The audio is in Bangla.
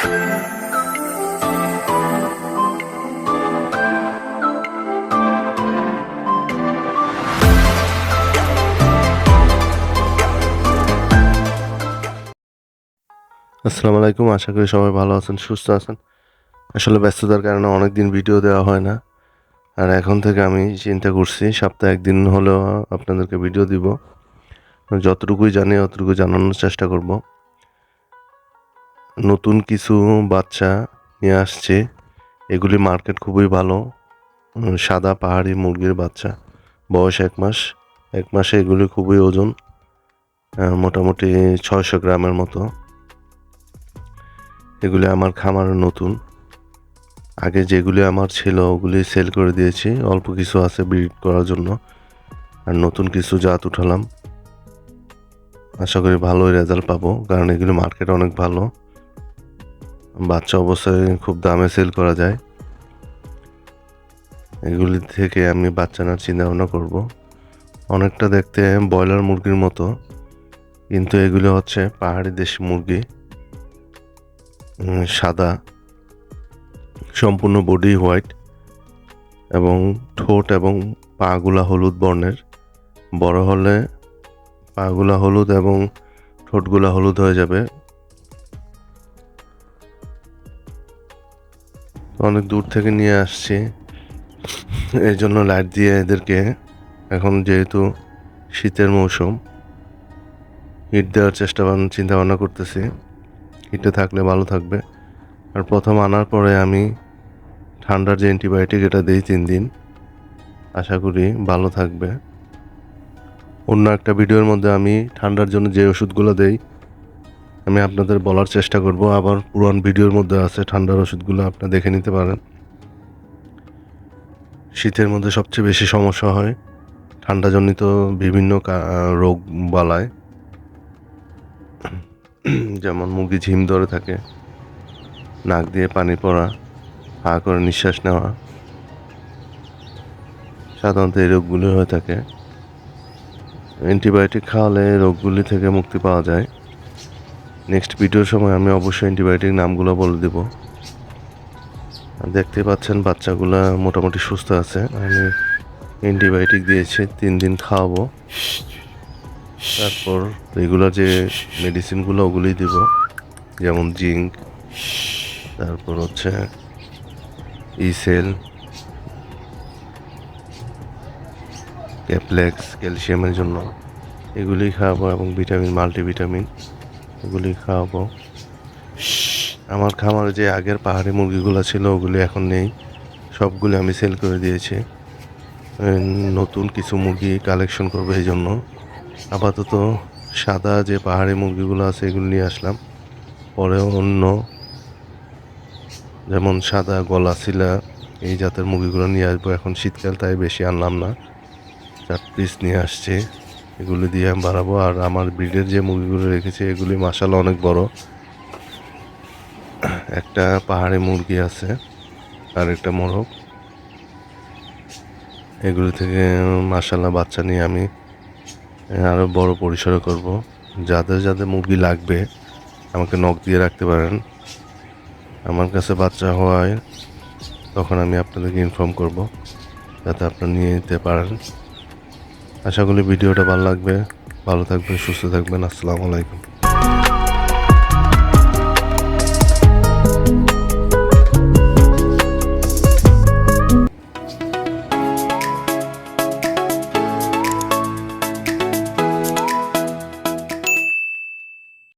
আসসালামু আলাইকুম। আশা করি সবাই ভালো আছেন, সুস্থ আছেন। আসলে ব্যস্ততার কারণে অনেকদিন ভিডিও দেওয়া হয় না। আর এখন থেকে আমি চিন্তা করছি সপ্তাহে ১ দিন হলেও আপনাদেরকে ভিডিও দিব। যতটুকুই জানি অতটুকু জানানোর চেষ্টা করব। নতুন কিছু বাচ্চা নিয়ে আসছি। এগুলি মার্কেট খুবই ভালো। সাদা পাহাড়ি মুরগির বাচ্চা। বয়স ১ মাস। ১ মাসে এগুলি খুবই ওজন। মোটামুটি ৬০০ গ্রামের মতো। এগুলি আমার খামারে নতুন। আগে যেগুলি আমার ছিল ওগুলি সেল করে দিয়েছি। অল্প কিছু আছে ব্রিড করার জন্য। আর নতুন কিছু জাত উঠালাম। আশা করি ভালোই রেজাল্ট পাবো, কারণ এগুলি মার্কেট অনেক ভালো। বাচ্চা অবস্থায় খুব দামে সেল করা যায়। এগুলি থেকে আমি বাচ্চা নেওয়ার চিন্তা ভাবনা করবো। অনেকটা দেখতে ব্রয়লার মুরগির মতো, কিন্তু এগুলি হচ্ছে পাহাড়ি দেশি মুরগি। সাদা, সম্পূর্ণ বডি হোয়াইট এবং ঠোঁট এবং পাগুলা হলুদ বর্ণের। বড় হলে পাগুলা হলুদ এবং ঠোঁটগুলা হলুদ হয়ে যাবে। অনেক দূর থেকে নিয়ে আসছি, এই জন্য লাইট দিয়ে এদেরকে, এখন যেহেতু শীতের মৌসুম, হিট দেওয়ার চিন্তা ভাবনা করতেছি। হিটে থাকলে ভালো থাকবে। আর প্রথম আনার পরে আমি ঠান্ডার যে অ্যান্টিবায়োটিক এটা দিই ৩ দিন। আশা করি ভালো থাকবে। অন্য একটা ভিডিওর মধ্যে আমি ঠান্ডার জন্য যে ওষুধগুলো দেই আমি আপনাদের বলার চেষ্টা করব। আবার পুরান ভিডিওর মধ্যে আছে ঠান্ডার ওষুধগুলো, আপনারা দেখে নিতে পারেন। শীতের মধ্যে সবচেয়ে বেশি সমস্যা হয় ঠান্ডাজনিত বিভিন্ন রোগ বালায়, যেমন মুরগি ঝিম ধরে থাকে, নাক দিয়ে পানি পড়া, হা করে নিঃশ্বাস নেওয়া। সাধারণত এই রোগগুলি হয়ে থাকে। অ্যান্টিবায়োটিক খাওয়ালে এই রোগগুলি থেকে মুক্তি পাওয়া যায়। নেক্সট ভিডিওর সময় আমি অবশ্যই অ্যান্টিবায়োটিক নামগুলো বলে দেব। দেখতে পাচ্ছেন বাচ্চাগুলা মোটামুটি সুস্থ আছে। আমি অ্যান্টিবায়োটিক দিয়েছি, ৩ দিন খাওয়াবো। তারপর রেগুলার যে মেডিসিনগুলো ওগুলোই দিব, যেমন জিঙ্ক, তারপর হচ্ছে ইসেল, ক্যাপলেক্স ক্যালসিয়ামের জন্য এগুলি খাওয়াবো, এবং ভিটামিন, মাল্টিভিটামিন এগুলি খাওয়াবো। আমার খামারে যে আগের পাহাড়ি মুরগিগুলো ছিল ওগুলি এখন নেই, সবগুলি আমি সেল করে দিয়েছি। নতুন কিছু মুরগি কালেকশন করবো, এই জন্য আপাতত সাদা যে পাহাড়ি মুরগিগুলো আছে এগুলো নিয়ে আসলাম। পরে অন্য যেমন সাদা গলাশিলা এই জাতের মুরগিগুলো নিয়ে আসবো। এখন শীতকাল তাই বেশি আনলাম না, 4 পিস নিয়ে আসছি। এগুলি দিয়ে আমি বাড়াবো। আর আমার ব্রিডের যে মুরগিগুলো রেখেছি এগুলি মাশাআল্লাহ অনেক বড়। একটা পাহাড়ি মুরগি আছে আর একটা মোরগ। এগুলি থেকে মাশাআল্লাহ বাচ্চা নিয়ে আমি আরও বড় পরিসরে করব। যাদের যাদের মুরগি লাগবে আমাকে নক দিয়ে রাখতে পারেন। আমার কাছে বাচ্চা হওয়ায় তখন আমি আপনাদেরকে ইনফর্ম করব, যাতে আপনারা নিয়ে নিতে পারেন। আশা করি ভিডিওটা ভালো লাগবে। ভালো থাকবেন, সুস্থ থাকবেন। আসসালামু আলাইকুম।